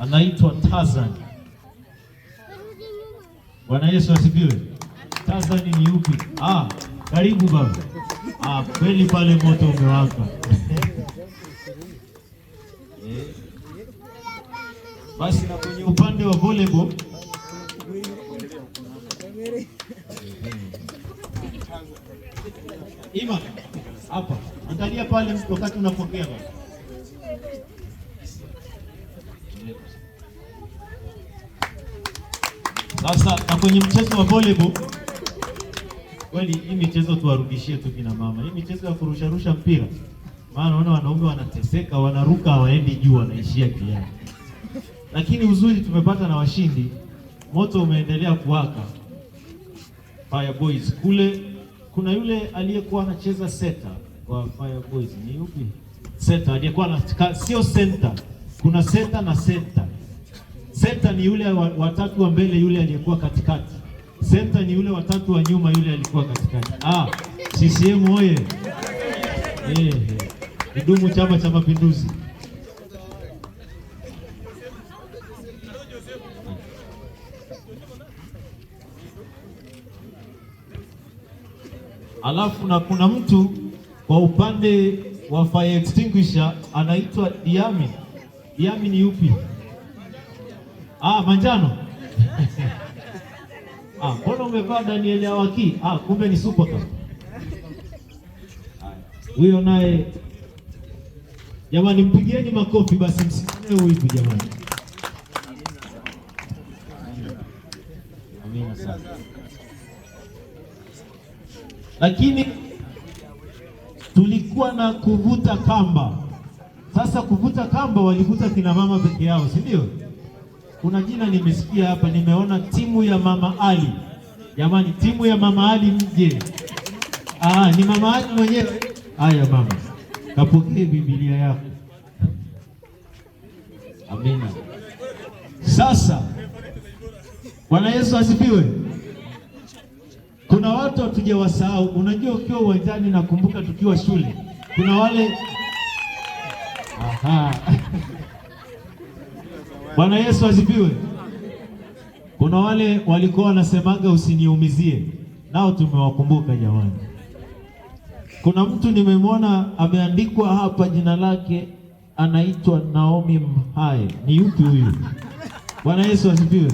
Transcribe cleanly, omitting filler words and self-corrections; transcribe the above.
anaitwa Tarzan. Bwana Yesu asifiwe. Tarzan ni yupi? Karibu baba. Kweli pale moto umewaka. Basi na kwenye upande wa volleyball Ima hapa, angalia pale wakati unapokea baba. Sasa na kwenye mchezo wa volleyball, kweli hii michezo tuwarudishie tu kina mama. Hii michezo ya kurusharusha mpira, maana naona wanaume wanateseka, wanaruka hawaendi juu, wanaishia kiani. Lakini uzuri tumepata na washindi, moto umeendelea kuwaka. Fire Boys kule kuna yule aliyekuwa anacheza seta kwa Fire Boys, ni yupi? Seta aliyekuwa sio center. Kuna seta na center. Center ni yule watatu wa mbele, yule aliyekuwa katikati. Center ni yule watatu wa nyuma, yule alikuwa katikati. CCM oye! Idumu Chama cha Mapinduzi! Alafu na kuna mtu kwa upande wa fire extinguisher anaitwa Diami. Diami ni yupi? Manjano. Mbona umevaa Daniel Awaki? Kumbe ni Super Cup. Huyo naye jamani, mpigieni makofi basi, msimame huyu jamani. Amina sana. Lakini tulikuwa na kuvuta kamba. Sasa kuvuta kamba walivuta kina mama peke yao, si ndio? Kuna jina nimesikia hapa, nimeona timu ya Mama Ali. Jamani, timu ya Mama Ali mje. Ni Mama Ali mwenyewe. Haya mama, kapokee Biblia yako. Amina. Sasa Bwana Yesu asifiwe. Kuna watu hatujawasahau. Unajua ukiwa uwanjani, nakumbuka tukiwa shule, kuna wale Bwana Yesu asifiwe. Kuna wale walikuwa wanasemaga usiniumizie, nao tumewakumbuka jamani. Kuna mtu nimemwona ameandikwa hapa jina lake, anaitwa Naomi Mhae. Ni yupi huyu? Bwana Yesu asifiwe.